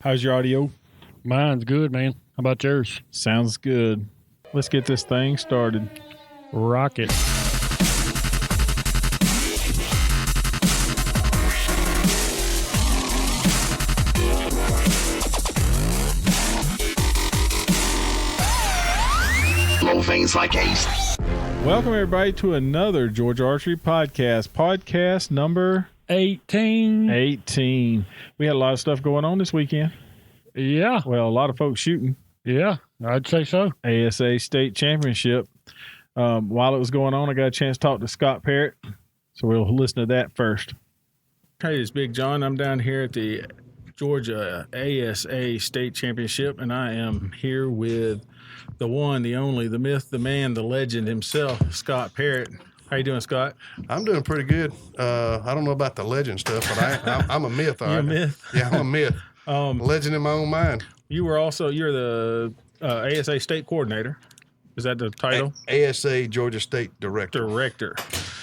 How's your audio? Mine's good, man. How about yours? Sounds good. Let's get this thing started. Rocket. Little things like Ace. Welcome, everybody, to another Georgia Archery podcast. Podcast number 18. 18. We had a lot of stuff going on this weekend. Yeah. Well, a lot of folks shooting. Yeah, I'd say so. ASA State Championship. While it was going on, I got a chance to talk to Scott Parrott. So we'll listen to that first. Hey, it's Big John. I'm down here at the Georgia ASA State Championship, and I am here with the one, the only, the myth, the man, the legend himself, Scott Parrott. How you doing, Scott? I'm doing pretty good. I don't know about the legend stuff, but I'm a myth. You're a myth? Yeah, I'm a myth. Legend in my own mind. You're the ASA State Coordinator. Is that the title? ASA Georgia State Director.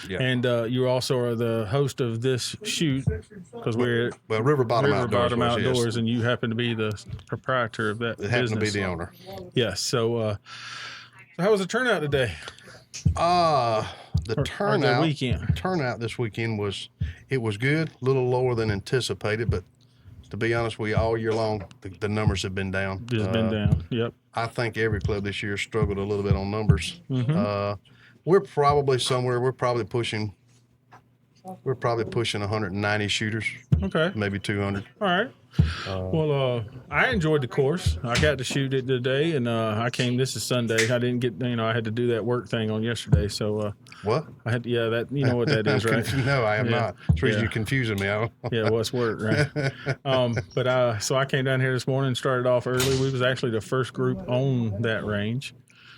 Yeah. And you also are the host of this shoot because we're at River Bottom Outdoors, yes. And you happen to be the proprietor of that business. Happen to be the owner. Yes. So how was the turnout today? The weekend. Turnout this weekend was good, a little lower than anticipated, but to be honest with you, all year long, the numbers have been down. It's been down, yep. I think every club this year struggled a little bit on numbers. Mm-hmm. We're probably pushing 190 shooters. Okay. Maybe 200. All right. I enjoyed the course. I got to shoot it today, and this is Sunday. I didn't get, I had to do that work thing on yesterday. So, what? I had to, that, you know what that is, right? No, I am not. It's the reason you're confusing me. Yeah, what's work, right? So I came down here this morning and started off early. We was actually the first group on that range.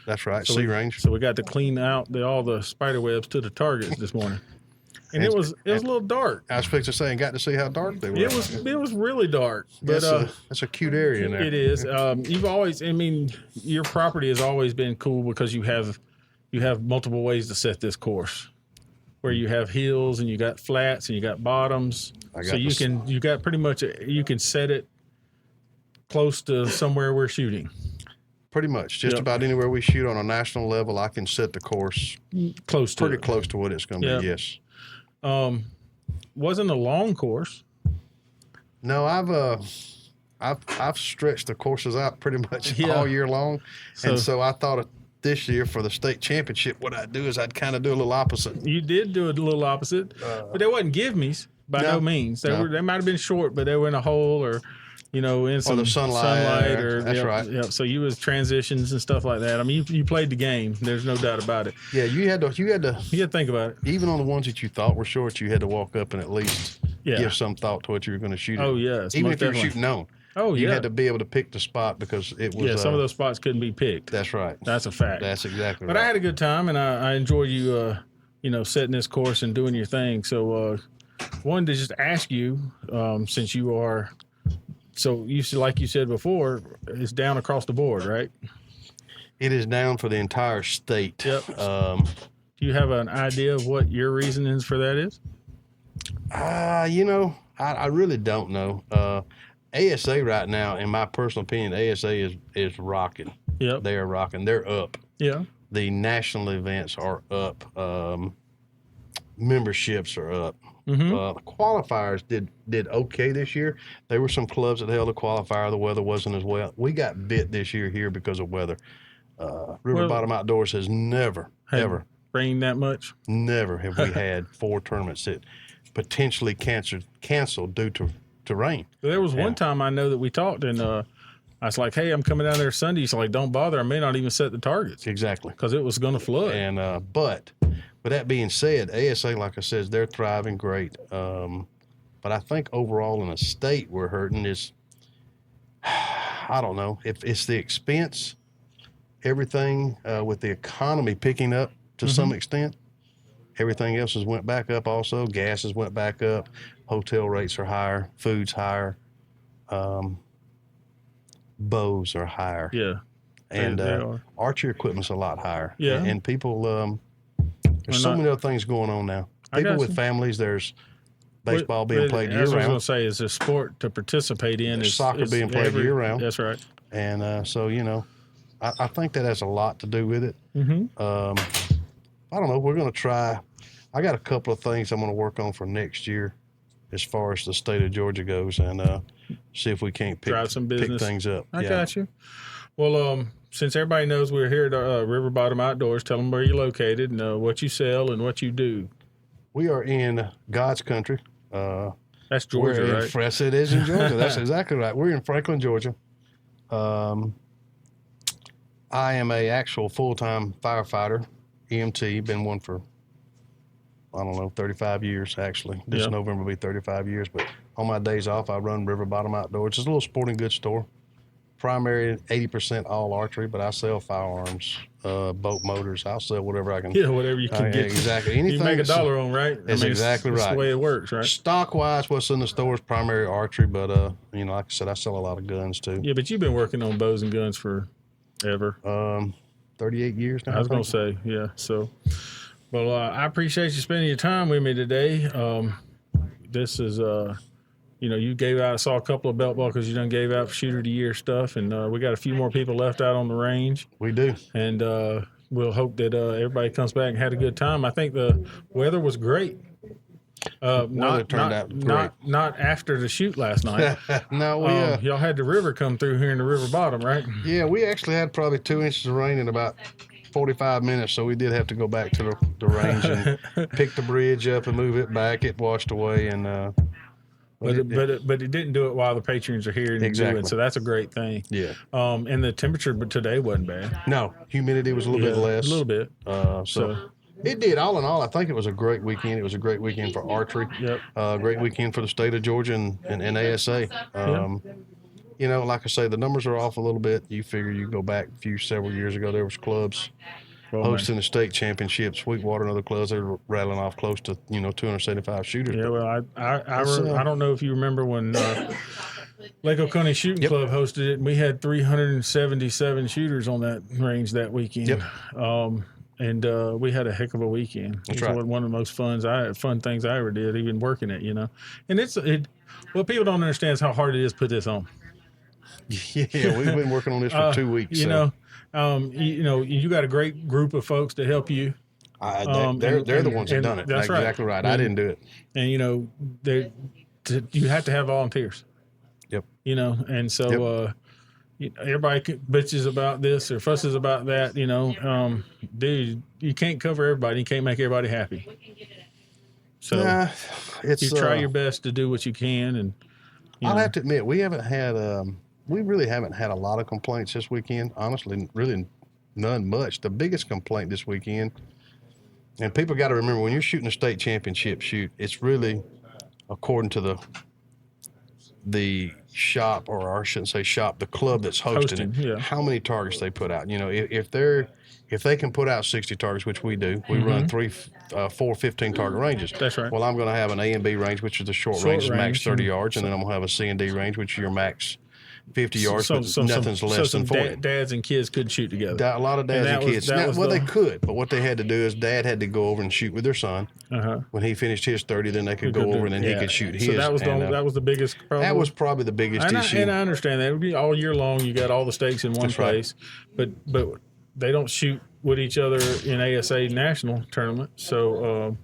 That's right, C range. So we got to clean out all the spider webs to the targets this morning. And it was a little dark. I was fixing to say, and got to see how dark they were. It was really dark. But that's a cute area in there. It is. You've always, your property has always been cool because you have multiple ways to set this course, where you have hills and you got flats and you got bottoms. You can set it close to somewhere we're shooting. Pretty much, just about anywhere we shoot on a national level, I can set the course close to what it's going to be. Yes. Wasn't a long course. No, I've stretched the courses out pretty much all year long, and so I thought this year for the state championship, what I'd do is I'd kind of do a little opposite. You did do a little opposite, but they wasn't give-me's by no means. They might have been short, but they were in a hole or. In some sunlight or that's right. Yeah, so you was transitions and stuff like that. You played the game. There's no doubt about it. Yeah, you had to think about it. Even on the ones that you thought were short, you had to walk up and at least give some thought to what you were going to shoot. Oh yes, even if you were shooting on. Oh yeah, you had to be able to pick the spot because it was. Yeah, some of those spots couldn't be picked. That's right. That's a fact. That's exactly right. But I had a good time, and I enjoyed you, setting this course and doing your thing. So, wanted to just ask you, since you are. So like you said before, it's down across the board, right? It is down for the entire state. Yep. Do you have an idea of what your reasonings for that is? I really don't know. ASA right now, in my personal opinion, ASA is rocking. Yep. They are rocking. They're up. Yeah. The national events are up. Memberships are up. Mm-hmm. The qualifiers did okay this year. There were some clubs that held a qualifier. The weather wasn't as well. We got bit this year here because of weather. River Bottom Outdoors has never, ever rained that much. Never have we had 4 tournaments that potentially canceled due to rain. There was one time I know that we talked, and I was like, "Hey, I'm coming down there Sunday." He's like, "Don't bother. I may not even set the targets." Exactly, because it was going to flood. And but. With that being said, ASA, like I said, they're thriving great. But I think overall in the state we're hurting is, I don't know, if it's the expense, everything with the economy picking up to some extent. Everything else has went back up also. Gas has went back up. Hotel rates are higher. Food's higher. Bows are higher. Yeah. And archery equipment's a lot higher. Yeah. And people... There's so many other things going on now. People with families, there's baseball being played year That's what I round. was going to say. Is a sport to participate in. There's Is soccer being played year round. That's right. And so, I think that has a lot to do with it. Mm-hmm. I don't know. We're going to try. I got a couple of things I'm going to work on for next year as far as the state of Georgia goes, and see if we can't pick things up. I got you. Well, since everybody knows we're here at River Bottom Outdoors, tell them where you're located and what you sell and what you do. We are in God's country. That's Georgia, right? Yes, it is in Georgia. That's exactly right. We're in Franklin, Georgia. I am a actual full-time firefighter, EMT. Been one for, 35 years, actually. This November will be 35 years. But on my days off, I run River Bottom Outdoors. It's a little sporting goods store. Primary 80% all archery, but I sell firearms, boat motors. I'll sell whatever I can. Yeah, whatever you can get. Exactly. Anything you make $1 on, right? That's exactly right. That's the way it works, right? Stock-wise, what's in the store is primary archery, but, like I said, I sell a lot of guns, too. Yeah, but you've been working on bows and guns forever. 38 years now. I was going to say, yeah. So, well, I appreciate you spending your time with me today. This is... you gave out, I saw a couple of belt buckles you done gave out for Shooter of the Year stuff, and we got a few more people left out on the range. We do. And we'll hope that everybody comes back and had a good time. I think the weather was great. Weather turned out great. Not after the shoot last night. No, y'all had the river come through here in the river bottom, right? Yeah, we actually had probably 2 inches of rain in about 45 minutes, so we did have to go back to the range and pick the bridge up and move it back. It washed away, and But it didn't do it while the patrons are here and exactly. do it, so that's a great thing. Yeah. And the temperature today wasn't bad. No, humidity was a little bit less. A little bit. So it did. All in all, I think it was a great weekend. It was a great weekend for archery. Yep. Great weekend for the state of Georgia and ASA. Like I say, the numbers are off a little bit. You figure you go back several years ago, there was clubs hosting the state championship, Sweetwater and other clubs. They were rattling off close to 275 shooters. Yeah, well, I don't know if you remember when Lake Oconee Shooting Club hosted it, and we had 377 shooters on that range that weekend. Yep. And we had a heck of a weekend. That's it was right. one of the most fun things I ever did, even working it. And what people don't understand is how hard it is to put this on. Yeah, we've been working on this for 2 weeks. You got a great group of folks to help you. They're the ones that done it. That's exactly right. I didn't do it. And you have to have volunteers. Yep. And so everybody bitches about this or fusses about that. Dude, you can't cover everybody. You can't make everybody happy. So you try your best to do what you can. And I'll have to admit, we really haven't had a lot of complaints this weekend. Honestly, really none much. The biggest complaint this weekend, and people got to remember, when you're shooting a state championship shoot, it's really according to the shop, or I shouldn't say shop, the club that's hosting it, how many targets they put out. If they can put out 60 targets, which we do, we run 4 15-target ranges. That's right. Well, I'm going to have an A and B range, which is the short range, max 30 yards, and then I'm going to have a C and D range, which is your max 50 yards, but nothing's less than 40. Dads and kids couldn't shoot together. A lot of dads and kids. They could, but what they had to do is Dad had to go over and shoot with their son. When he finished his 30, then they could go over and then he could shoot his. So that was the biggest problem. That was probably the biggest issue. And I understand that. It would be all year long. You got all the stakes in one place, but they don't shoot with each other in ASA national tournament. So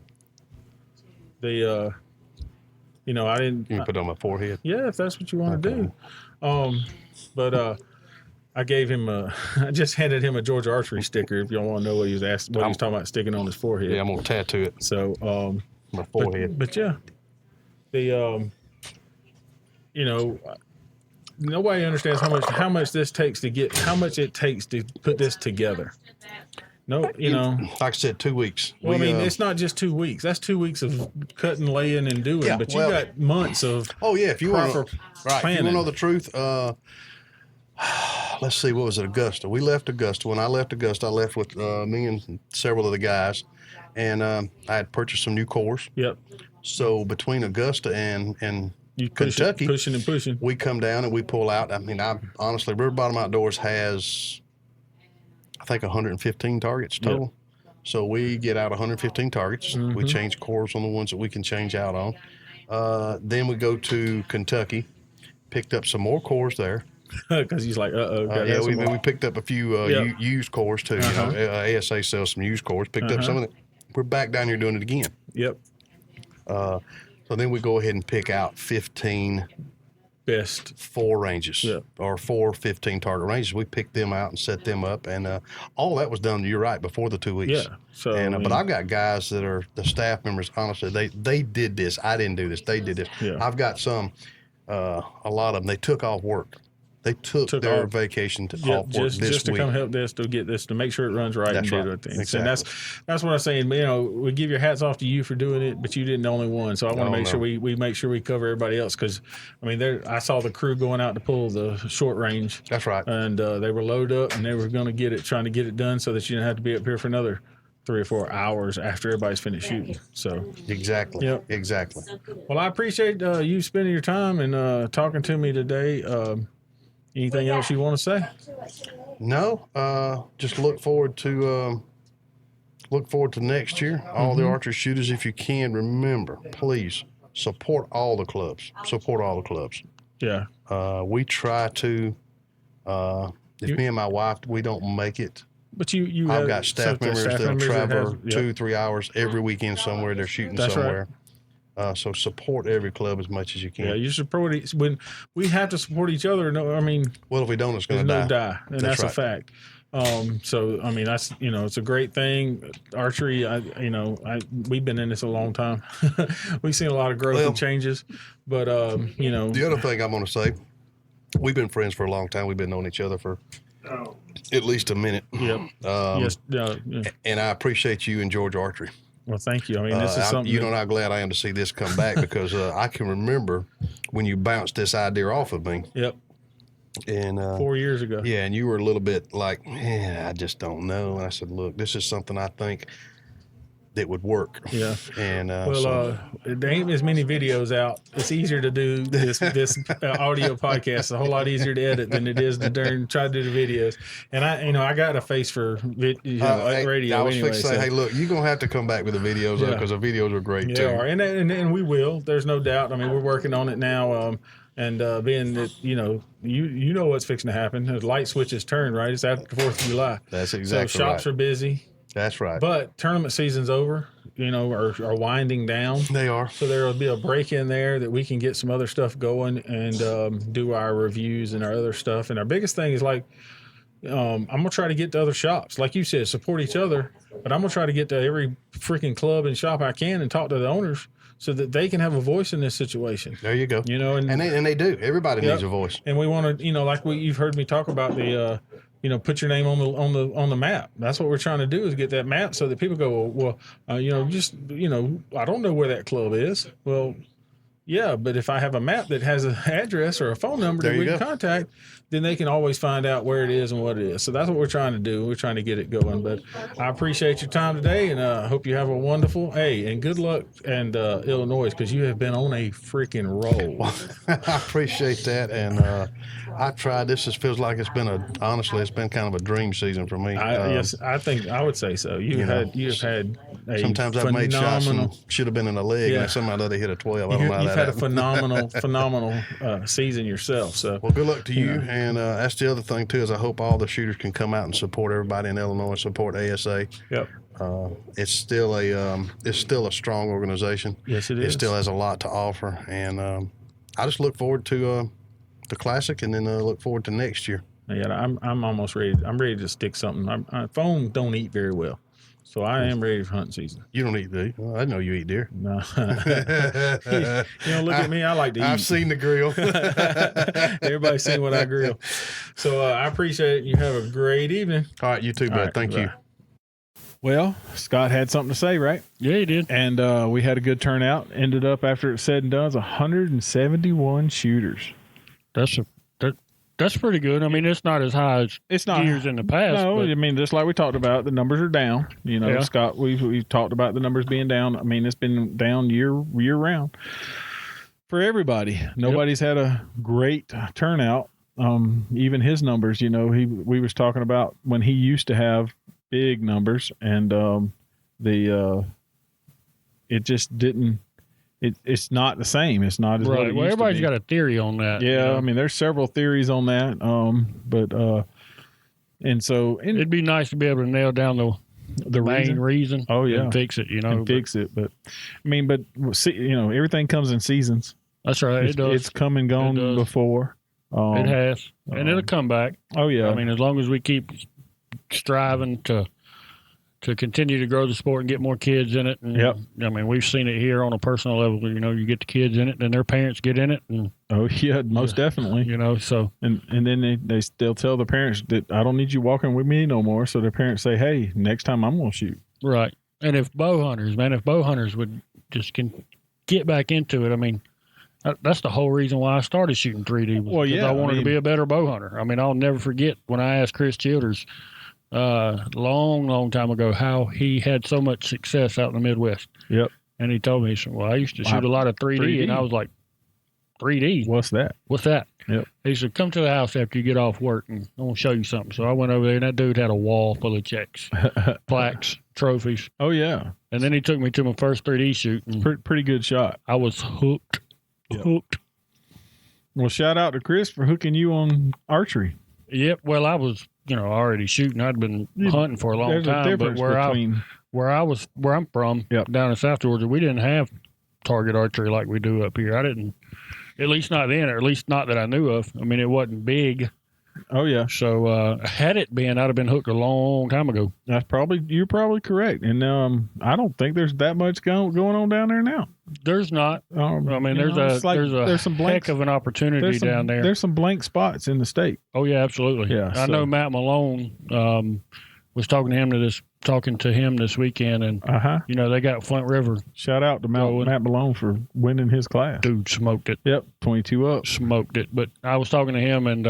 I didn't. You can put it on my forehead. Yeah, if that's what you want to do. But I gave him I just handed him a Georgia archery sticker. If y'all want to know what he was talking about sticking on his forehead. Yeah, I'm gonna tattoo it. So my forehead. But yeah, nobody understands how much it takes to put this together. No, like I said, 2 weeks. Well, it's not just 2 weeks. That's 2 weeks of cutting, laying, and doing. Yeah, but you got months of if you want to planning. If you want to know the truth, let's see, what was it? Augusta. We left Augusta. When I left Augusta, I left with me and several of the guys, and I had purchased some new cores. Yep. So between Augusta and Kentucky, pushing, we come down and we pull out. Honestly, River Bottom Outdoors has, I think, 115 targets total. Yep. So we get out 115 targets. We change cores on the ones that we can change out on. Then we go to Kentucky, picked up some more cores there. Because he's like, Yeah, we picked up a few used cores too. Uh-huh. You know, ASA sells some used cores. Picked up some of it. We're back down here doing it again. Yep. So then we go ahead and pick out 15 Best 4 ranges, Yep. or 4 15 target ranges. We picked them out and set them up, and all that was done. You're right, before the 2 weeks. Yeah. So, And I mean, but I've got guys that are the staff members. Honestly, they did this. I didn't do this. They did this. Yeah. I've got some, a lot of them. They took off work. They took their off. vacation to Yep, off work this just to week. come help this, to get this, to make sure it runs right. That's and right. do it. And Exactly. that's what I'm saying. You know, we give your hats off to you for doing it, but you didn't the only one. So I want to make sure we make sure we cover everybody else, because I mean, I saw the crew going out to pull the short range. That's right. And they were loaded up, and they were going to trying to get it done so that you didn't have to be up here for another 3 or 4 hours after everybody's finished shooting. So Exactly. Yep. Exactly. well, I appreciate you spending your time and talking to me today. Anything else you want to say? No, just look forward to next year. All the archery shooters, if you can, remember, please support all the clubs. Support all the clubs. Yeah. We try to. If me and my wife, we don't make it. But you I've have got staff members that'll travel 2-3 hours every weekend somewhere. They're shooting That's somewhere. So support every club as much as you can. Yeah, you support when we have to support each other. No, I mean, Well, if we don't, it's going there's to no die. die, and That's that's a fact. So I mean, that's it's a great thing. Archery, we've been in this a long time. We've seen a lot of growth and changes, but The other thing I'm going to say, we've been friends for a long time. We've been knowing each other for at least a minute. Yep. Yes. Yeah. And I appreciate you and George Archery. Well, thank you. I mean, this is something you know how glad I am to see this come back, because I can remember when you bounced this idea off of me. Yep. And 4 years ago. Yeah, and you were a little bit like, I just don't know. And I said, look, this is something I think that would work. Yeah. And there ain't as many videos out. It's easier to do this audio podcast. It's a whole lot easier to edit than it is to try to do the videos. And I got a face for radio. I was anyway, fixing to say, hey, look, you're gonna have to come back with the videos because the videos are great too. Yeah, and we will. There's no doubt. I mean, we're working on it now. And being that you know what's fixing to happen, the light switch is turned, right? It's after the 4th of July. That's exactly so shops right. are busy. That's right. But tournament season's over, are winding down. They are. So there will be a break in there that we can get some other stuff going and do our reviews and our other stuff. And our biggest thing is I'm going to try to get to other shops. Like you said, support each other. But I'm going to try to get to every freaking club and shop I can and talk to the owners so that they can have a voice in this situation. There you go. And they do. Everybody needs a voice. And we want to, like you've heard me talk about the put your name on the map. That's what we're trying to do, is get that map so that people go, I don't know where that club is. Well, yeah, but if I have a map that has an address or a phone number that we can contact, then they can always find out where it is and what it is. So that's what we're trying to do. We're trying to get it going. But I appreciate your time today, and I hope you have a wonderful and good luck and Illinois, because you have been on a freaking roll. I appreciate that, and I tried. This feels like it's been kind of a dream season for me. Yes, I think I would say so. You've had a sometimes I've made shots and should have been in a leg, and somehow they hit a 12. I don't know how You've that had a phenomenal season yourself. So well, good luck to you. And that's the other thing too, is I hope all the shooters can come out and support everybody in Illinois, support ASA. Yep. It's still a strong organization. Yes, it is. It still has a lot to offer, and I just look forward to the classic, and then look forward to next year. Yeah, I'm almost ready. I'm ready to stick something. My phone don't eat very well, so I am ready for hunting season. You don't eat deer? Well, I know you eat deer. No. Look at me. I like to eat. I've seen the grill. Everybody's seen what I grill. So I appreciate it. You have a great evening. All right, you too, bud. Right, Thank you. Well, Scott had something to say, right? Yeah, he did. And we had a good turnout. Ended up, after it's said and done, 171 shooters. That's pretty good. I mean, it's not as high as years in the past. No, but I mean, just like we talked about, the numbers are down. Scott, we've talked about the numbers being down. I mean, it's been down year round for everybody. Nobody's had a great turnout. Even his numbers, we was talking about when he used to have big numbers, and it just didn't it's not the same. It's not as right. Well, everybody's got a theory on that. Yeah, I mean, there's several theories on that. It'd be nice to be able to nail down the main reason. Oh yeah, and fix it. Fix it. But I mean, everything comes in seasons. That's right. It does. It's come and gone before. It has, and it'll come back. Oh yeah. I mean, as long as we keep striving to continue to grow the sport and get more kids in it. And, yep. I mean, we've seen it here on a personal level. You get the kids in it, and their parents get in it. And, oh yeah, most definitely. So and then they still tell the parents that I don't need you walking with me no more. So their parents say, hey, next time I'm gonna shoot. Right. And if bow hunters would just get back into it, I mean. That's the whole reason why I started shooting 3D. I wanted to be a better bow hunter. I mean, I'll never forget when I asked Chris Childers long time ago how he had so much success out in the Midwest. Yep. And he told me, he said, well, I used to shoot a lot of 3D. And I was like, 3D? What's that? Yep. He said, come to the house after you get off work and I'm going to show you something. So I went over there and that dude had a wall full of checks, plaques, trophies. Oh, yeah. And then he took me to my first 3D shoot. And pretty good shot. I was hooked. Yep. Hooked. Well, shout out to Chris for hooking you on archery. Yep. Well, I was, already shooting. I'd been hunting for a long time. But where I'm from, down in South Georgia, we didn't have target archery like we do up here. I didn't, at least not then, or at least not that I knew of. I mean, it wasn't big. Oh yeah. So had it been, I'd have been hooked a long time ago. You're probably correct. And I don't think there's that much going on down there now. There's not. I mean, there's some heck of an opportunity down there. There's some blank spots in the state. Oh yeah, absolutely. Yeah. I know Matt Malone was talking to him this weekend, and they got Flint River. Shout out to Matt Malone for winning his class. Dude smoked it. Yep, 22 up. Smoked it. But I was talking to him, and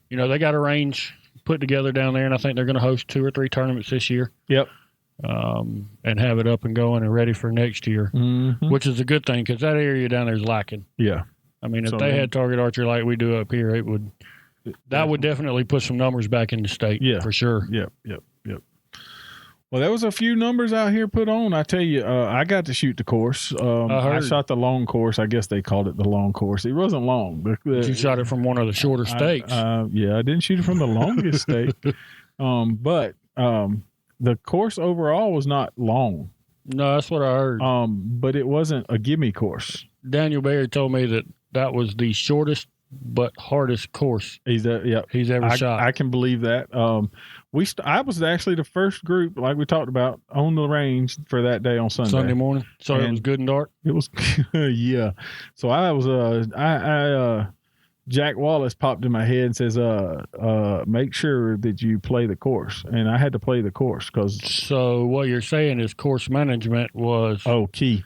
they got a range put together down there, and I think they're going to host 2 or 3 tournaments this year. Yep. And have it up and going and ready for next year, which is a good thing because that area down there is lacking. Yeah. I mean, if they had target archery like we do up here, that would definitely put some numbers back in the state. Yeah. For sure. Yep. Well, there was a few numbers out here put on. I tell you, I got to shoot the course. I shot the long course. I guess they called it the long course. It wasn't long. But you shot it from one of the shorter stakes. I didn't shoot it from the longest stake. But the course overall was not long. No, that's what I heard. But it wasn't a gimme course. Daniel Berry told me that was the shortest but hardest course he's ever shot. I can believe that. I was actually the first group, like we talked about, on the range for that day on Sunday morning. So it was good and dark. It was, yeah. So I was Jack Wallace popped in my head and says, make sure that you play the course. And I had to play the course because. So what you're saying is course management was. Oh, key.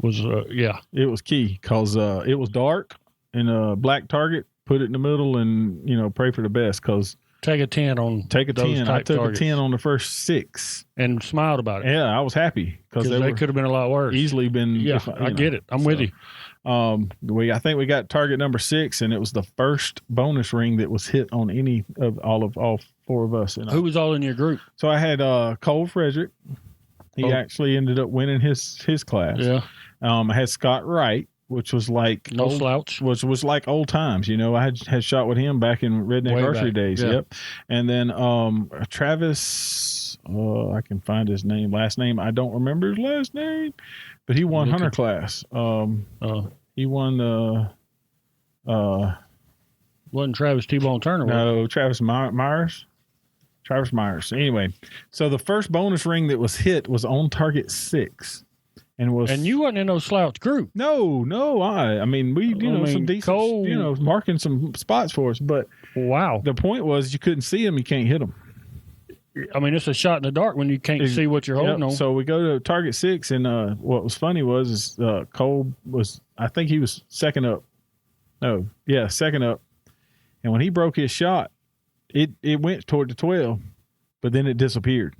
It was key because it was dark and a black target. Put it in the middle and pray for the best because. Take a 10 on. Take a 10. I took targets. a 10 on the first 6 and smiled about it. Yeah, I was happy because they could have been a lot worse. Easily been. Yeah, I get it. I'm with you. I think we got target number 6, and it was the first bonus ring that was hit on any of all 4 of us. Who was all in your group? So I had Cole Frederick. He actually ended up winning his class. Yeah. I had Scott Wright, which was like slouch, which was like old times. I had shot with him back in redneck archery days. Yeah. Yep. And then Travis, I can find his last name. I don't remember his last name, but he won hunter class. He won the wasn't Travis T-Bone Turner? No, Travis Myers. Travis Myers. Anyway, so the first bonus ring that was hit was on target 6. And you wasn't in no slouch group. No. I mean, we some decent, Cole, marking some spots for us. But wow, the point was you couldn't see them, you can't hit them. I mean, it's a shot in the dark when you can't see what you're holding on. So we go to target 6, and what was funny was Cole was, I think he was second up. No, yeah, second up. And when he broke his shot, it went toward the 12, but then it disappeared.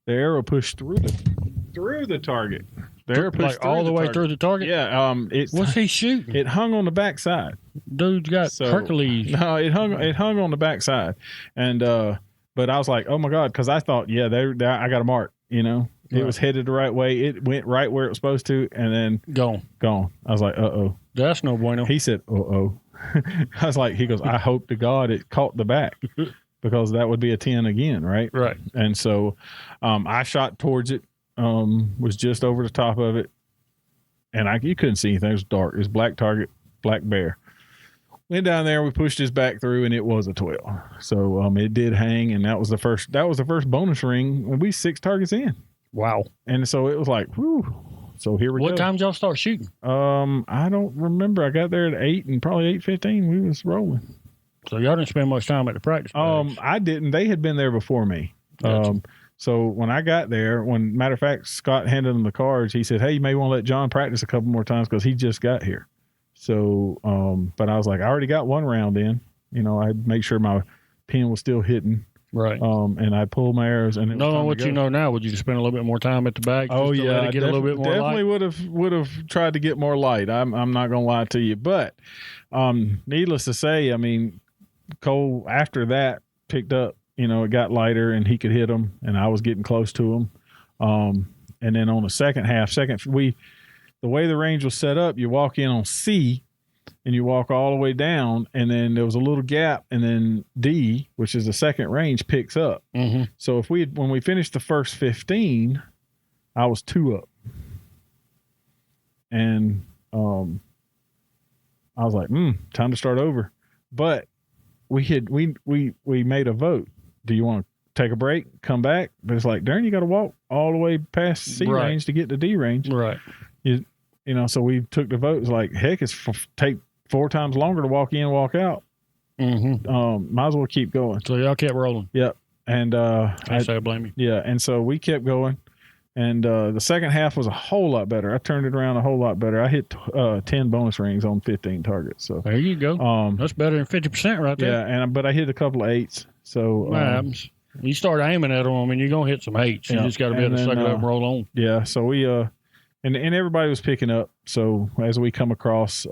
The arrow pushed through the target. The arrow pushed all the way through the target? Yeah. What's he shooting? It hung on the backside. Dude's got Hercules. No, it hung on the backside. And but I was like, oh my God, because I thought, I got a mark, It was headed the right way. It went right where it was supposed to, and then gone. I was like, uh-oh. That's no bueno. He said, uh-oh. I was like, he goes, I hope to God it caught the back because that would be a 10 again, right? Right. And so I shot towards it, was just over the top of it, and you couldn't see anything. It was dark. It was black target, black bear. Went down there, we pushed his back through, and it was a 12. So it did hang, and that was the first bonus ring, and we 6 targets in. Wow. And so it was like, whew. So here we go. What time did y'all start shooting? I don't remember. I got there at 8 and probably 8:15. We was rolling. So y'all didn't spend much time at the practice. I didn't. They had been there before me. Gotcha. So when I got there, matter of fact, Scott handed them the cards. He said, "Hey, you may want to let John practice a couple more times because he just got here." So, but I was like, I already got one round in. I'd make sure my pin was still hitting. Right. And I pulled my arrows. And knowing what you know now, would you just spend a little bit more time at the bag? Oh yeah, to get a little bit more definitely light? would have tried to get more light. I'm not gonna lie to you, but needless to say, I mean, Cole after that picked up. It got lighter and he could hit them, and I was getting close to him. And then on the second half, the way the range was set up, you walk in on C. And you walk all the way down, and then there was a little gap, and then D, which is the second range, picks up. Mm-hmm. So when we finished the first 15, I was 2 up, and I was like, time to start over. But we made a vote. Do you want to take a break, come back? But it's like, darn, you got to walk all the way past C range to get to D range, right? So we took the vote. It's like, heck, take 4 times longer to walk in, walk out. Mm-hmm. Might as well keep going. So y'all kept rolling. Yep. And I blame you. Yeah. And so we kept going. And the second half was a whole lot better. I turned it around a whole lot better. I hit 10 bonus rings on 15 targets. So there you go. That's better than 50% right there. Yeah. But I hit a couple of 8s. So you start aiming at them, I mean, you're gonna hit some 8s. You just got to be able to suck it up and roll on. Yeah. So we and everybody was picking up. So as we come across,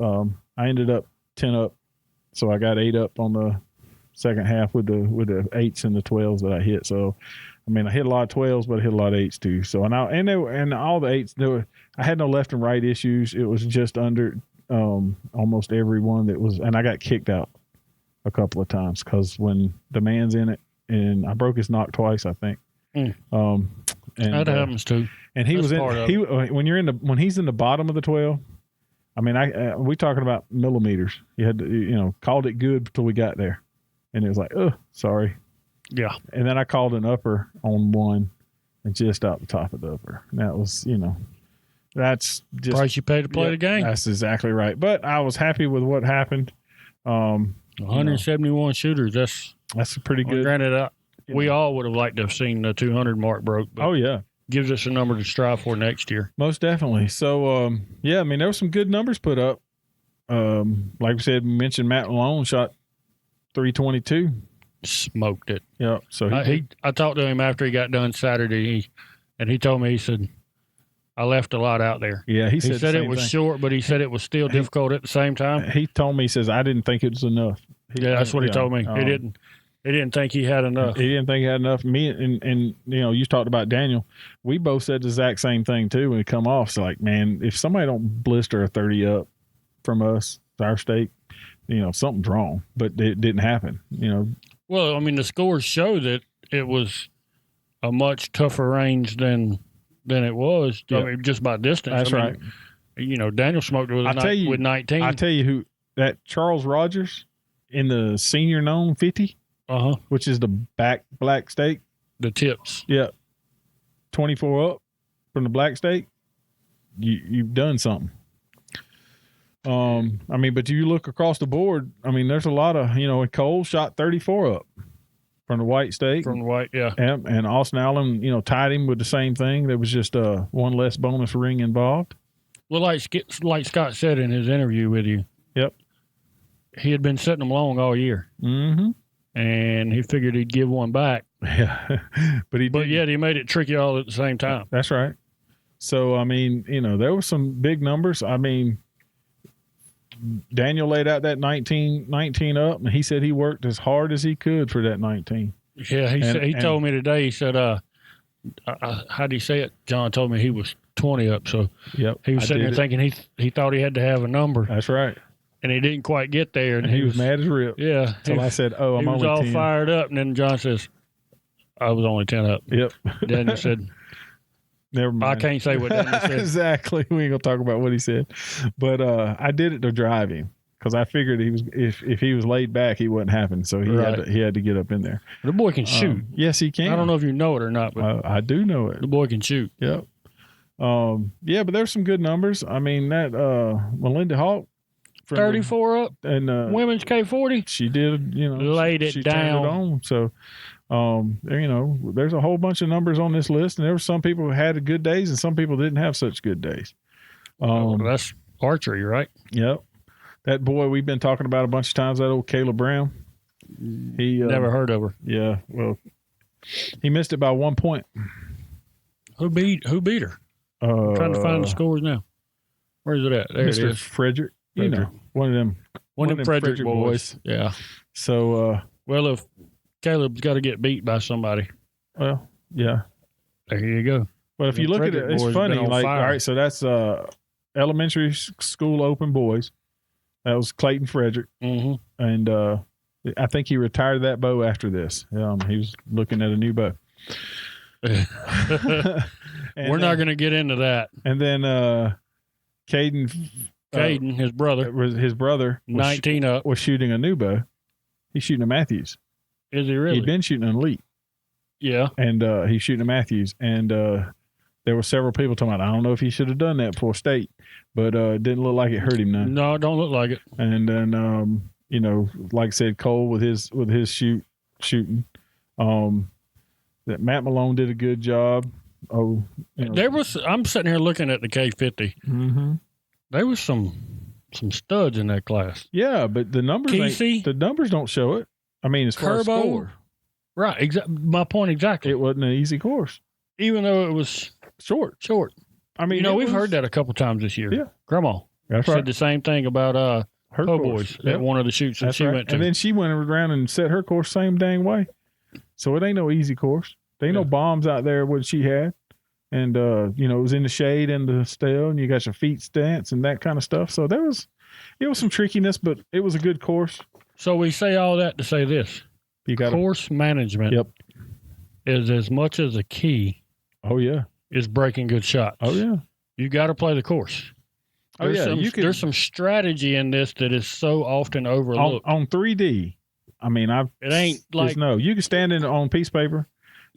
I ended up 10 up. So I got 8 up on the second half with the 8s and the 12s that I hit. So, I mean, I hit a lot of 12s, but I hit a lot of 8s too. So, and all the 8s, I had no left and right issues. It was just under almost every one that was, and I got kicked out a couple of times because when the man's in it, and I broke his knock twice, I think. And that happens too. And he when he's in the bottom of the 12. I mean, we talking about millimeters. You had to, called it good until we got there, and it was like, oh, sorry. Yeah. And then I called an upper on one, and just out the top of the upper. And that was, that's just price you pay to play the game. That's exactly right. But I was happy with what happened. 171 shooters. That's pretty good. Granted, we all would have liked to have seen the 200 mark broke. But oh yeah. Gives us a number to strive for next year. Most definitely. So, I mean, there were some good numbers put up. Like we said, we mentioned Matt Malone shot 322. Smoked it. Yeah. So I talked to him after he got done Saturday, and he told me, he said, I left a lot out there. Yeah, he said it was short, but he said it was still difficult at the same time. He told me, he says, I didn't think it was enough. That's what he told me. He didn't think he had enough. He didn't think he had enough. Me and you talked about Daniel. We both said the exact same thing too when we come off. So like, man, if somebody don't blister a 30 up from us, our state, something's wrong. But it didn't happen. Well, I mean, the scores show that it was a much tougher range than it was. Yeah. I mean, just by distance. That's right. Daniel smoked with 19. I tell you who, that Charles Rogers in the senior known 50. Which is the black stake. The tips. Yeah. 24 up from the black stake. You've done something. I mean, but you look across the board, I mean, there's a lot of, Cole shot 34 up from the white stake. From the white, yeah. And Austin Allen, tied him with the same thing. There was just one less bonus ring involved. Well, like Scott said in his interview with you. Yep. He had been setting them long all year. Mm-hmm. And he figured he'd give one back. Yeah. But yet he made it tricky all at the same time. That's right. So, I mean, there were some big numbers. I mean, Daniel laid out that 19 up, and he said he worked as hard as he could for that 19. Yeah, he told me today, he said, how do you say it? John told me he was 20 up, so yep, he was sitting there thinking he thought he had to have a number. That's right. And he didn't quite get there. And he was mad as rip. Yeah. So I said, "Oh, I'm only 10." He was all fired up, and then John says, "I was only 10 up." Yep. Daniel said, "Never mind. I can't say what Daniel said." Exactly. We ain't gonna talk about what he said, but I did it to drive him because I figured if he was laid back, he wouldn't happen. So he had to get up in there. The boy can shoot. Yes, he can. I don't know if you know it or not, but I do know it. The boy can shoot. Yep. Yeah, but there's some good numbers. I mean, that Melinda Hawk. 34 up and women's K40. She did, laid it down. Turned it on. So, there's a whole bunch of numbers on this list, and there were some people who had good days, and some people didn't have such good days. That's archery, right? Yep. That boy we've been talking about a bunch of times, that old Kayla Brown. He never heard of her. Yeah, well, he missed it by 1 point. Who beat her? I'm trying to find the scores now. Where's it at? There Mr. it is. Frederick. One of them Frederick boys. Yeah. So, if Caleb's got to get beat by somebody. Well, yeah. There you go. But if you look at it, it's funny. Like, all right, so that's elementary school open boys. That was Clayton Frederick. Mm-hmm. And I think he retired that bow after this. He was looking at a new bow. We're not going to get into that. And then Caden, his brother, was 19 up, was shooting a new bow. He's shooting a Matthews. Is he really? He'd been shooting an Elite. Yeah. And he's shooting a Matthews. And there were several people talking about, I don't know if he should have done that before state, but it didn't look like it hurt him none. No, it don't look like it. And then, like I said, Cole with his shooting. That Matt Malone did a good job. I'm sitting here looking at the K50. Mm-hmm. There was some studs in that class. Yeah, but the numbers don't show it. I mean, as far as score. Right. My point exactly. It wasn't an easy course. Even though it was short. I mean, we've heard that a couple times this year. Yeah. Grandma said the same thing about her boys at one of the shoots that she went to. And then she went around and set her course same dang way. So it ain't no easy course. There ain't no bombs out there what she had. And, it was in the shade and the stale, and you got your feet stance and that kind of stuff. So it was some trickiness, but it was a good course. So we say all that to say this. Course management is as much as a key. Oh, yeah. Is breaking good shots. Oh, yeah. You got to play the course. There's some strategy in this that is so often overlooked. On 3D, I mean, it ain't like. No, you can stand in on piece of paper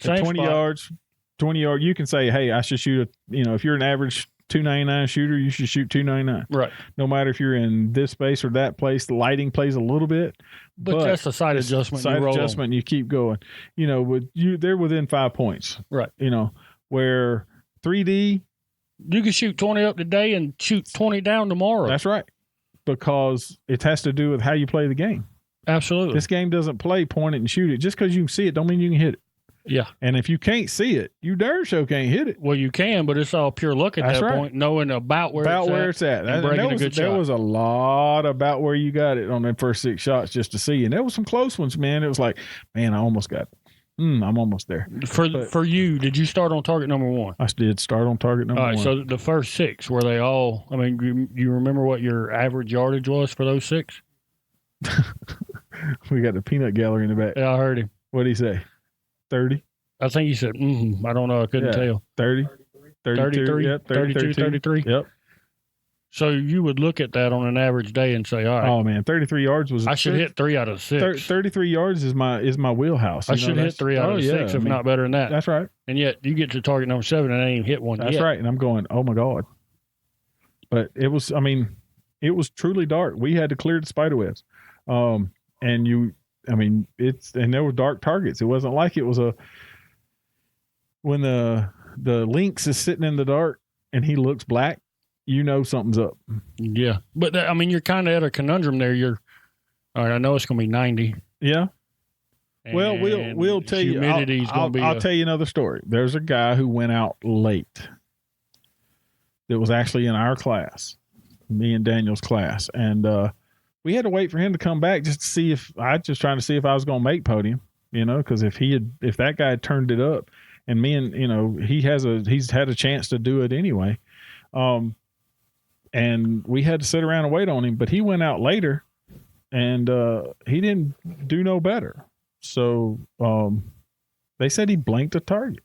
at 20 yards. 20 yards, you can say, hey, I should shoot if you're an average 299 shooter, you should shoot 299. Right. No matter if you're in this space or that place, the lighting plays a little bit. But that's a sight adjustment. And you keep going. They're within 5 points. Right. Where 3D. You can shoot 20 up today and shoot 20 down tomorrow. That's right. Because it has to do with how you play the game. Absolutely. This game doesn't play point it and shoot it. Just because you can see it don't mean you can hit it. Yeah. And if you can't see it, you darn sure can't hit it. Well, you can, but it's all pure luck at that point, knowing about where it's at. There was a lot about where you got it on them first 6 shots just to see. And there was some close ones, man. It was like, man, I almost got it. I'm almost there. For you, did you start on target number 1? I did start on target number 1. All right, so the first 6, were they all, I mean, you remember what your average yardage was for those 6? We got the peanut gallery in the back. Yeah, I heard him. What did he say? 30? I think he said, I don't know. I couldn't tell. 30? 33? Yep, 32, 33? Yep. So you would look at that on an average day and say, all right. Oh, man, 33 yards was... I should hit 3 out of 6. 33 yards is my wheelhouse. I should hit 3 out of 6, if not better than that. That's right. And yet you get to target number 7 and I ain't even hit one yet. That's right. And I'm going, oh, my God. But it was truly dark. We had to clear the spider webs. And there were dark targets. It wasn't like it was when the lynx is sitting in the dark and he looks black, something's up. Yeah. But you're kind of at a conundrum there. All right, I know it's going to be 90. Yeah. Well, we'll tell you. I'll tell you another story. There's a guy who went out late that was actually in our class, me and Daniel's class. And, we had to wait for him to come back just to see trying to see if I was going to make podium, because if that guy had turned it up and he's had a chance to do it anyway. And we had to sit around and wait on him, but he went out later and he didn't do no better. So they said he blanked a target.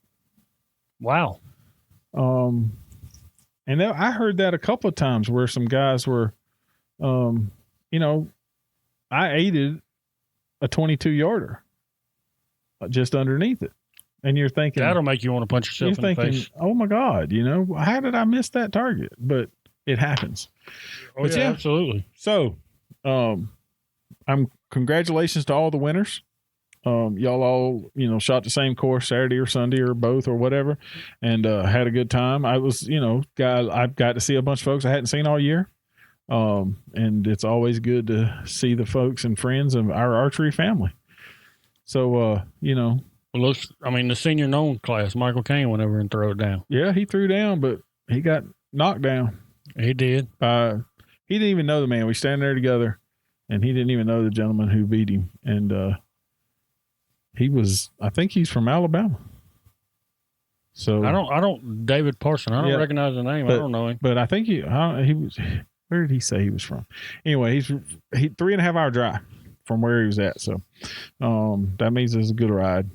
Wow. And I heard that a couple of times where some guys were, I aided a 22-yarder just underneath it. And you're thinking, that'll make you want to punch yourself in the face. Oh my God, how did I miss that target? But it happens. Oh, yeah, absolutely. So, congratulations to all the winners. Y'all all, shot the same course Saturday or Sunday or both or whatever, and had a good time. I was, I've got to see a bunch of folks I hadn't seen all year. And it's always good to see the folks and friends of our archery family. So, well, the senior known class, Michael Kane went over and threw it down. Yeah, he threw down, but he got knocked down. He did. He didn't even know the man. We stand there together, and he didn't even know the gentleman who beat him. And I think he's from Alabama. So I don't David Parson. I don't recognize the name. I don't know him. But I think he was. Where did he say he was from? Anyway, he 3.5 hour drive from where he was at. So that means it's a good ride.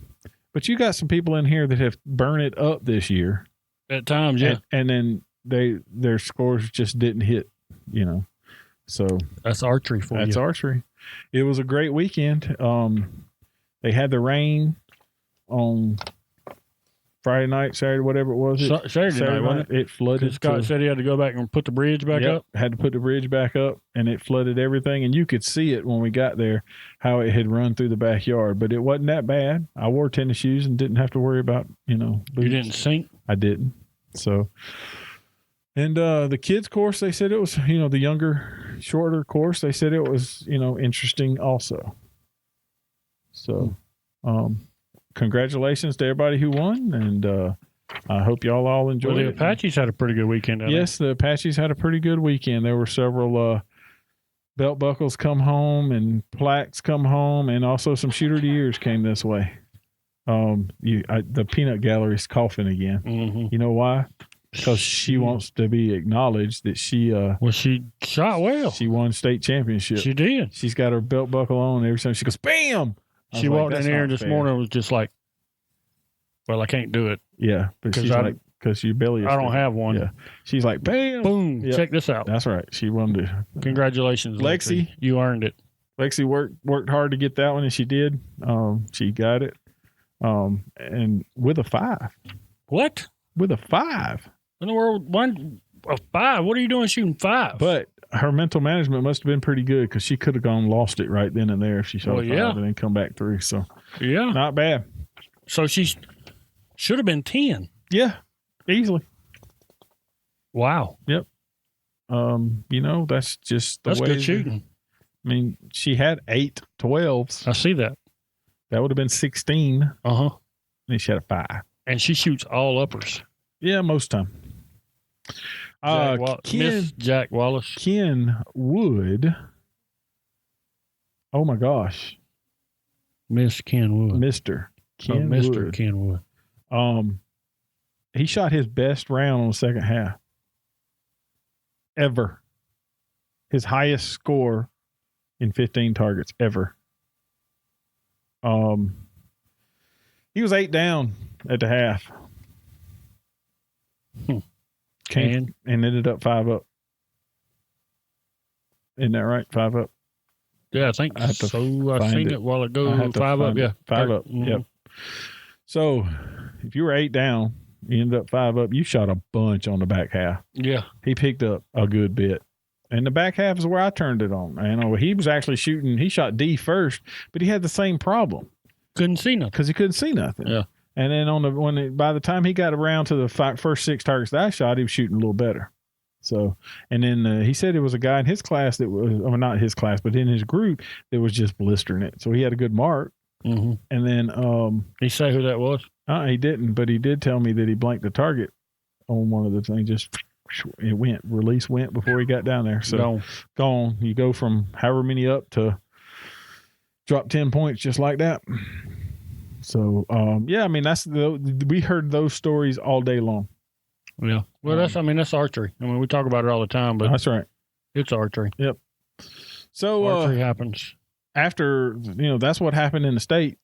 But you got some people in here that have burned it up this year. At times, yeah. And then their scores just didn't hit, So that's archery for you. That's archery. It was a great weekend. They had the rain on Friday night, Saturday, whatever it was. Saturday night, wasn't it? It flooded. Scott said he had to go back and put the bridge back up. Had to put the bridge back up, and it flooded everything. And you could see it when we got there, how it had run through the backyard. But it wasn't that bad. I wore tennis shoes and didn't have to worry about, boots. You didn't sink? I didn't. So, and the kids' course, they said it was, the younger, shorter course. They said it was, interesting also. So, congratulations to everybody who won, and I hope y'all all enjoyed it. The Apaches had a pretty good weekend. Yes, the Apaches had a pretty good weekend. There were several belt buckles come home and plaques come home, and also some shooter of the years came this way. The peanut gallery's coughing again. Mm-hmm. You know why? Because she wants to be acknowledged that she she shot well. She won state championship. She did. She's got her belt buckle on, and every time she goes, bam! She walked in there this morning and was just like, well, I can't do it. Yeah, but she's like, because your belly is I don't have one. Yeah. She's like, bam! Boom! Yep. Check this out. That's right. She won it. Congratulations, Lexi. You earned it. Lexi worked hard to get that one, and she did. She got it. And with a 5. What? With a 5. In the world, a 5? What are you doing shooting 5? But her mental management must have been pretty good, because she could have lost it right then and there if she shot a 5 and then come back through. So yeah, not bad. So she should have been 10. Yeah, easily. Wow. Yep. That's just the way. That's good shooting. I mean, she had 8 12s. I see that. That would have been 16. And then she had a 5. And she shoots all uppers. Yeah, most time. Miss Jack Wallace. Ken Wood. Oh my gosh. Miss Ken Wood. Mr. Ken Mr. Wood. Ken Wood. He shot his best round on the second half ever. His highest score in 15 targets ever. He was 8 down at the half. And ended up 5 up. Isn't that right? 5 up. Yeah, I think so. I seen it a while ago. 5 up, yeah. 5 up. Mm-hmm. Yep. So if you were 8 down, you ended up 5 up. You shot a bunch on the back half. Yeah. He picked up a good bit. And the back half is where I turned it on. He was actually shooting. He shot D first, but he had the same problem. Couldn't see nothing. Because he couldn't see nothing. Yeah. And then by the time he got around to the first 6 targets that I shot, he was shooting a little better. So, and then he said it was a guy in his class that was, not his class, but in his group that was just blistering it. So he had a good mark. Mm-hmm. And then he say who that was? He didn't, but he did tell me that he blanked the target on one of the things. Just release went before he got down there. So gone. You go from however many up to drop 10 points just like that. So, yeah, I mean, we heard those stories all day long. Yeah. Well, that's archery. I mean, we talk about it all the time, but that's right. It's archery. Yep. So archery happens. After, that's what happened in the state.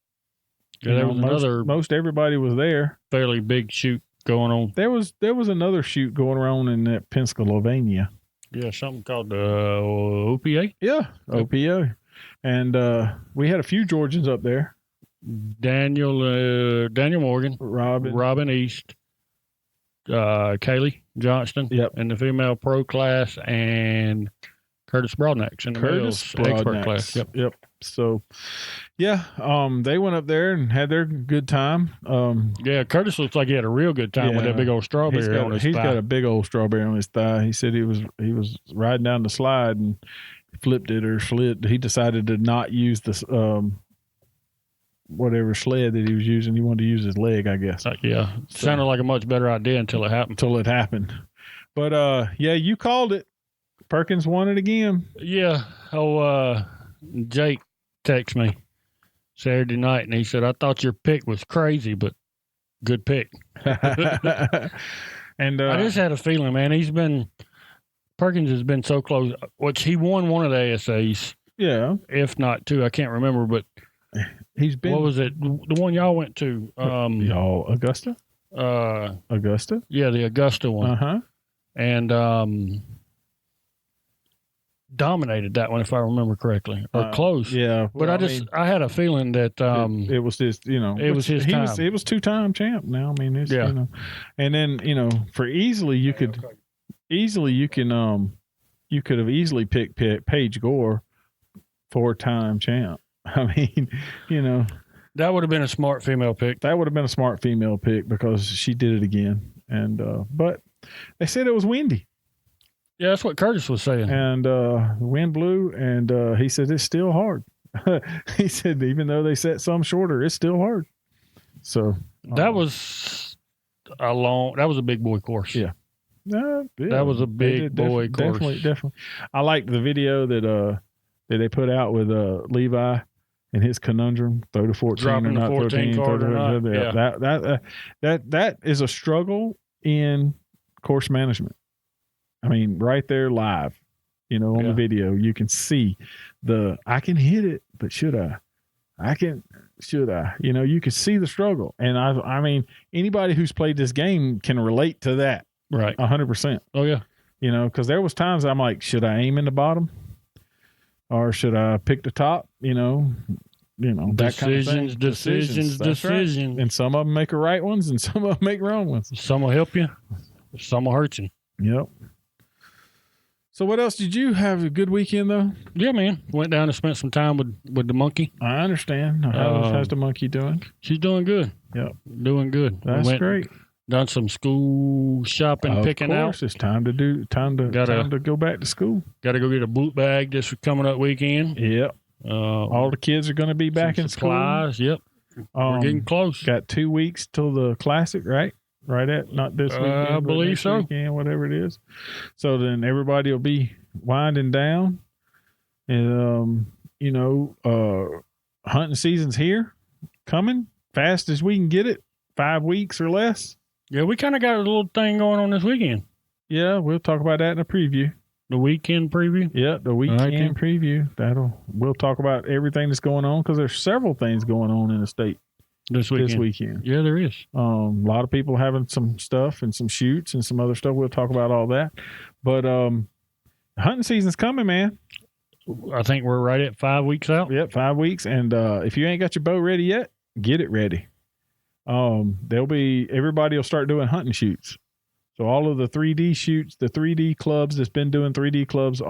Yeah, there was most everybody was there. Fairly big shoot going on. There was another shoot going around in Pennsylvania. Yeah, something called OPA. Yeah, OPA. And we had a few Georgians up there. Daniel Morgan, Robin East, Kaylee Johnston, in the female pro class, and Curtis Broadnax in the males expert class. Yep. So, yeah, they went up there and had their good time. Yeah, Curtis looks like he had a real good time with that big old strawberry on his thigh. He's got a big old strawberry on his thigh. He said he was riding down the slide and flipped it or slid. He decided to not use this whatever sled that he was using. He wanted to use his leg, I guess. Sounded like a much better idea until it happened. But yeah, you called it. Perkins won it again. Yeah. Jake texted me Saturday night, and he said, "I thought your pick was crazy, but good pick." And I just had a feeling, man. Perkins has been so close. Which he won one of the ASAs. Yeah. If not two, I can't remember, but he's been. What was it? The one y'all went to? Augusta. Augusta. Yeah, the Augusta one. And dominated that one, if I remember correctly, or close. Yeah, but I had a feeling that it was his, it was his time. It was 2-time champ. Now, I mean, it's, and then for you could have easily picked Paige Gore, 4-time champ. I mean, that would have been a smart female pick. That would have been a smart female pick because she did it again, and but they said it was windy. Yeah, that's what Curtis was saying. And the wind blew, and he said it's still hard. He said even though they set some shorter, it's still hard. So that was a big boy course. Yeah. That was a big boy course. Definitely. I liked the video that they put out with Levi and his conundrum: throw to 14 dropping or not, the 14 card or not. Yeah. That is a struggle in course management. I mean, right there live, on the video, you can see I can hit it, but should I? Should I? You can see the struggle. And I mean, anybody who's played this game can relate to that. Right. 100%. Oh yeah. Because there was times I'm like, should I aim in the bottom or should I pick the top? That kind of thing. Decisions. Right. And some of them make right ones and some of them make wrong ones. Some will help you. Some will hurt you. Yep. So what else? Did you have a good weekend though? Yeah, man. Went down and spent some time with the monkey. I understand. How's the monkey doing? She's doing good. Yep. Doing good. That's great. Done some school shopping, picking out. Of course, it's time to go back to school. Got to go get a boot bag this coming up weekend. Yep. All the kids are going to be back in supplies. School. Yep. We're getting close. Got 2 weeks till the classic, right? Right at not this weekend. I believe so. Weekend, whatever it is. So then everybody will be winding down, and hunting season's here, coming fast as we can get it. 5 weeks or less. Yeah, we kind of got a little thing going on this weekend. Yeah, we'll talk about that in a preview. The weekend preview. Yeah, the weekend preview. We'll talk about everything that's going on because there's several things going on in the state. This weekend. Yeah, there is. A lot of people having some stuff and some shoots and some other stuff. We'll talk about all that. But hunting season's coming, man. I think we're right at 5 weeks out. Yep, 5 weeks. And if you ain't got your bow ready yet, get it ready. Everybody will start doing hunting shoots. So all of the 3D shoots, the 3D clubs that's been doing 3D clubs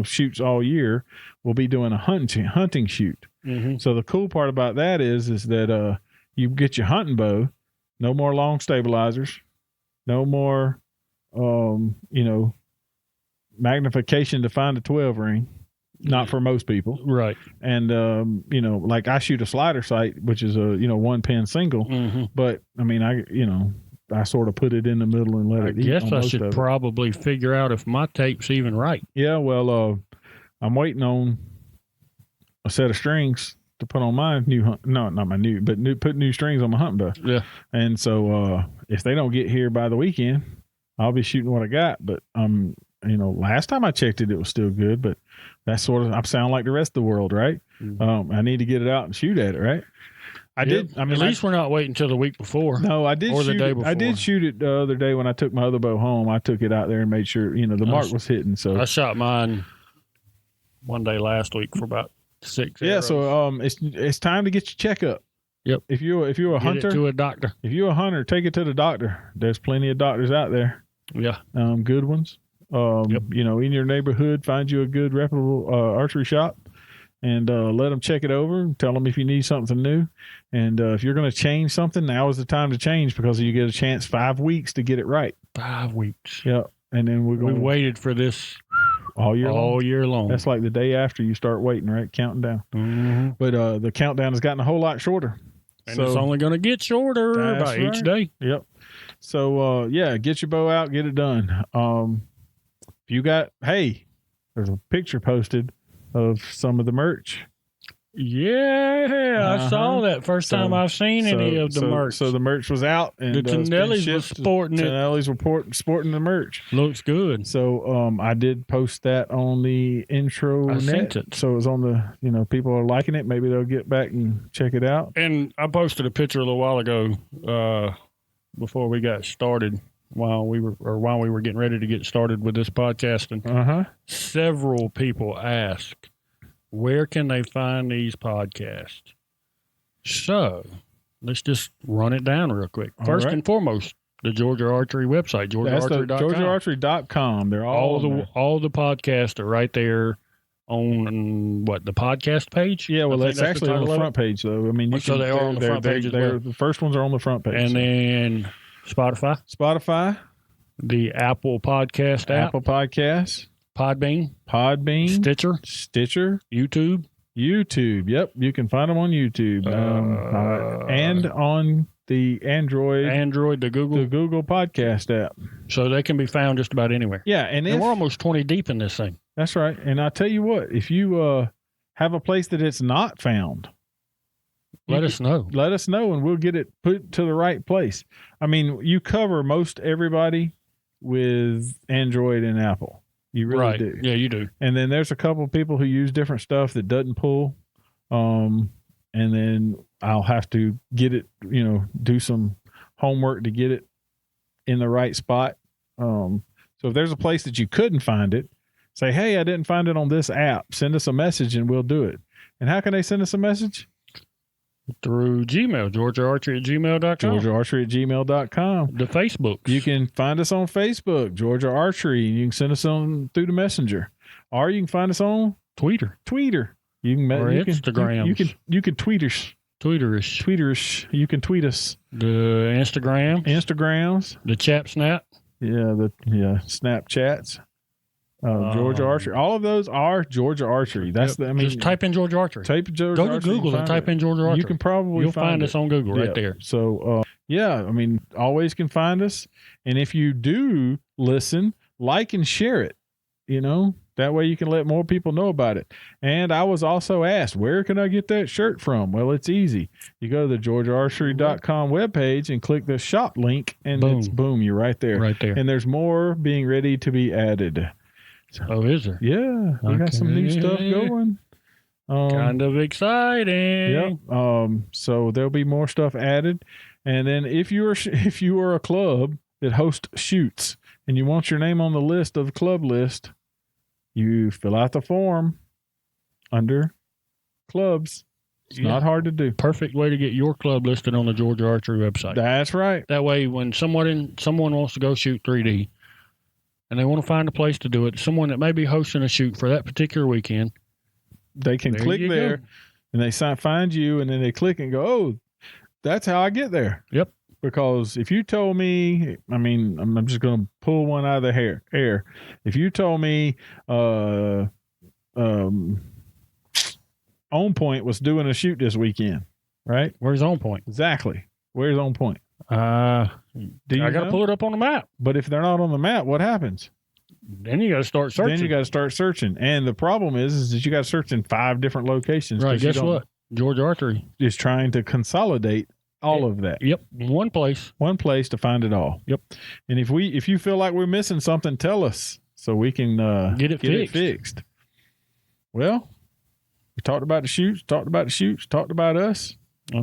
shoots all year will be doing a hunting shoot. Mm-hmm. So the cool part about that is that you get your hunting bow, no more long stabilizers, no more, magnification to find a 12 ring. Not for most people. Right. And, like I shoot a slider sight, which is a, 1 pin single, mm-hmm. but I mean, I sort of put it in the middle and let it eat. I guess I should probably figure out if my tape's even right. Yeah. Well, I'm waiting on a set of strings to put on my new hunt. No, not my new, but put new strings on my hunting bow. Yeah. And so if they don't get here by the weekend, I'll be shooting what I got. But last time I checked it, it was still good. But that's sort of, I sound like the rest of the world, right? Mm-hmm. I need to get it out and shoot at it, right? I did. I mean, at least we're not waiting until the week before. No, I did. Or shoot the day before. I did shoot it the other day when I took my other bow home. I took it out there and made sure the mark was hitting. So I shot mine one day last week for about 6 Yeah, arrows. so it's time to get your checkup. Yep. If you're a hunter, to a doctor. If you're a hunter, take it to the doctor. There's plenty of doctors out there. Yeah. Good ones. Yep. In your neighborhood, find you a good reputable archery shop. And let them check it over and tell them if you need something new. And if you're going to change something, now is the time to change because you get a chance 5 weeks to get it right. 5 weeks. Yeah. And then we waited for this all year long. That's like the day after you start waiting, right? Counting down. Mm-hmm. But the countdown has gotten a whole lot shorter. And it's only going to get shorter by each day. Yep. So, get your bow out, get it done. If there's a picture posted of some of the merch. Yeah, I saw that first time I've seen any of the merch. So the merch was out, and the Tonellis was sporting it. Tonellis were sporting the merch. Looks good. So I did post that on the intro net. Sent it. So it was on the people are liking it. Maybe they'll get back and check it out. And I posted a picture a little while ago before we got started. While we were getting ready to get started with this podcast, and several people asked, where can they find these podcasts? So let's just run it down real quick. First and foremost, the Georgia Archery website, GeorgiaArchery.com. GeorgiaArchery.com. They're all the podcasts are right there on the podcast page. Yeah, well, that's actually on the front page, though. I mean, they are on the front page as well. The first ones are on the front page. And then Spotify, the Apple Podcast app, Apple Podcasts, Podbean, Stitcher, YouTube. Yep, you can find them on YouTube and on the Android, the Google Podcast app. So they can be found just about anywhere. Yeah, and we're almost 20 deep in this thing. That's right. And I tell you what, if you have a place that it's not found, let us know. Let us know, and we'll get it put to the right place. I mean, you cover most everybody with Android and Apple. You really do. Yeah, you do. And then there's a couple of people who use different stuff that doesn't pull. And then I'll have to get it, do some homework to get it in the right spot. So if there's a place that you couldn't find it, say, hey, I didn't find it on this app. Send us a message and we'll do it. And how can they send us a message? Through Gmail, GeorgiaArchery@gmail.com. GeorgiaArchery@gmail.com. The Facebook. You can find us on Facebook, Georgia Archery. You can send us on through the Messenger. Or you can find us on Tweeter. You can Instagram. You can tweet us. Tweeterish. You can tweet us. The Instagrams. The Chap Snap. Yeah, Snapchats. Georgia Archery. All of those are Georgia Archery. That's just type in Georgia Archery. Go to Google and type in Georgia Archery. You can probably You'll find us on Google right there. So always can find us. And if you do listen, like and share it. That way you can let more people know about it. And I was also asked, where can I get that shirt from? Well, it's easy. You go to the GeorgiaArchery.com webpage and click the shop link, and boom, you're right there. Right there. And there's more being ready to be added. So, is there? Yeah, we got some new stuff going. Kind of exciting. Yep. So there'll be more stuff added, and then if you are a club that hosts shoots and you want your name on the list of the club list, you fill out the form under clubs. It's not hard to do. Perfect way to get your club listed on the Georgia Archery website. That's right. That way, when someone wants to go shoot 3D. And they want to find a place to do it, someone that may be hosting a shoot for that particular weekend, they can click there and they find you, and then they click and go, oh, that's how I get there. Yep. Because if you told me, I'm just going to pull one out of the air. If you told me On Point was doing a shoot this weekend, right? Where's On Point? Exactly. Where's On Point? I got to pull it up on the map. But if they're not on the map, what happens? Then you got to start searching. And the problem is that you got to search in 5 different locations. Right. Guess what? Georgia Archery is trying to consolidate all of that. Yep, one place to find it all. Yep. And if you feel like we're missing something, tell us so we can get it fixed. Well, we talked about the shoots, talked about us.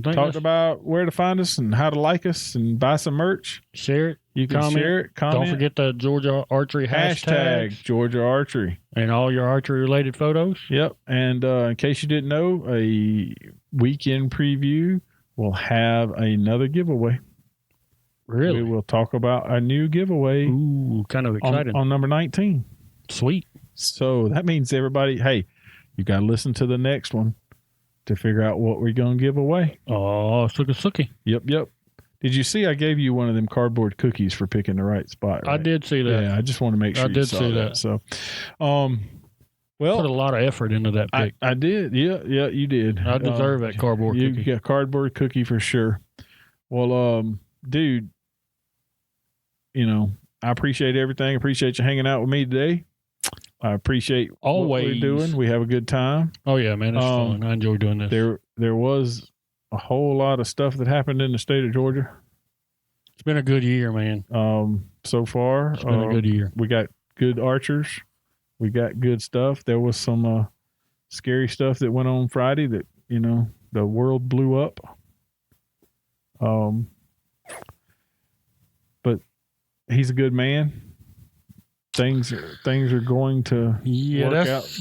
Talked about where to find us and how to like us and buy some merch. Share it. You can share it. Comment. Don't forget the Georgia Archery hashtag Georgia Archery and all your archery related photos. Yep. And in case you didn't know, a weekend preview will have another giveaway. Really? We will talk about a new giveaway. Ooh, kind of exciting. On number 19. Sweet. So that means everybody, hey, you got to listen to the next one to figure out what we're going to give away. Oh, sookie. Yep. Did you see I gave you one of them cardboard cookies for picking the right spot? Right? I did see that. Yeah, I just want to make sure you saw that. So, well, put a lot of effort into that pick. I did. Yeah, you did. I deserve that cardboard cookie. You got cardboard cookie for sure. Well, dude, I appreciate everything. Appreciate you hanging out with me today. I appreciate always what we're doing. We have a good time. Oh yeah, man, it's fun. I enjoy doing this. There was a whole lot of stuff that happened in the state of Georgia. It's been a good year, man. So far, it's been a good year. We got good archers. We got good stuff. There was some scary stuff that went on Friday that the world blew up. But he's a good man. Things are going to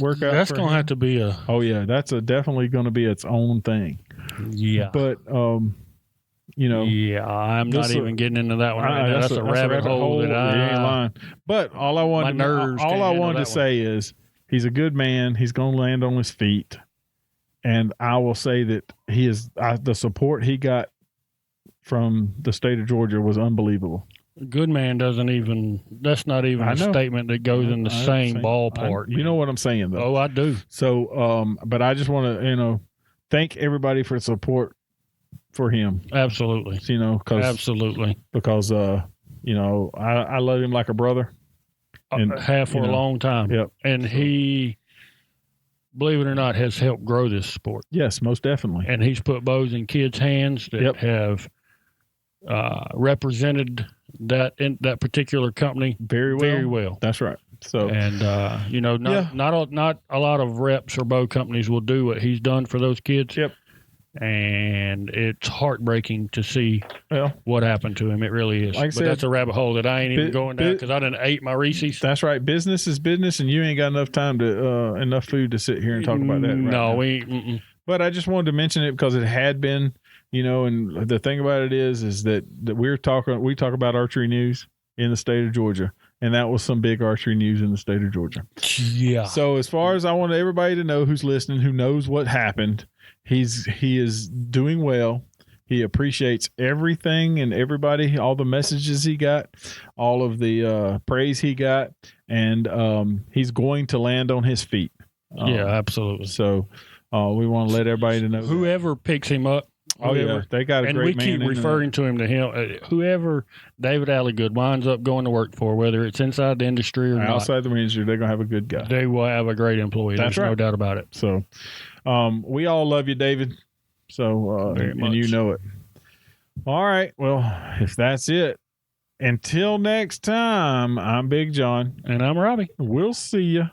work out. That's going to have to be a. Oh yeah, that's definitely going to be its own thing. Yeah. But Yeah, I'm not even getting into that one right now. That's a rabbit hole that I ain't lying. But all I wanted to say is he's a good man. He's going to land on his feet, and I will say that he is the support he got from the state of Georgia was unbelievable. Good man doesn't even. That's not even a statement that goes in the same ballpark. You know what I'm saying, though. Oh, I do. So, but I just want to, thank everybody for the support for him. Absolutely. Absolutely. Because, I love him like a brother. And have for a long time. Yep. And he, believe it or not, has helped grow this sport. Yes, most definitely. And he's put bows in kids' hands that have represented that particular company very well. That's right. So, and not a lot of reps or bow companies will do what he's done for those kids. Yep. And it's heartbreaking to see what happened to him. It really is. Like I said, that's a rabbit hole that I ain't even going down because I done ate my Reese's. That's right. Business is business, and you ain't got enough time to enough food to sit here and talk about that. Right now. We ain't. But I just wanted to mention it because it had been. And the thing about it is that we talk about archery news in the state of Georgia, and that was some big archery news in the state of Georgia. Yeah. So as far as I want everybody to know who's listening, who knows what happened, he is doing well. He appreciates everything and everybody, all the messages he got, all of the praise he got, and he's going to land on his feet. Yeah, absolutely. So we want to let everybody know whoever picks him up. They got a great man. And we keep referring to him to him. Whoever David Alligood winds up going to work for, whether it's inside the industry or outside the industry, they're going to have a good guy. They will have a great employee. There's no doubt about it. So we all love you, David. So and you know it. All right. Well, if that's it, until next time, I'm Big John. And I'm Robbie. We'll see you.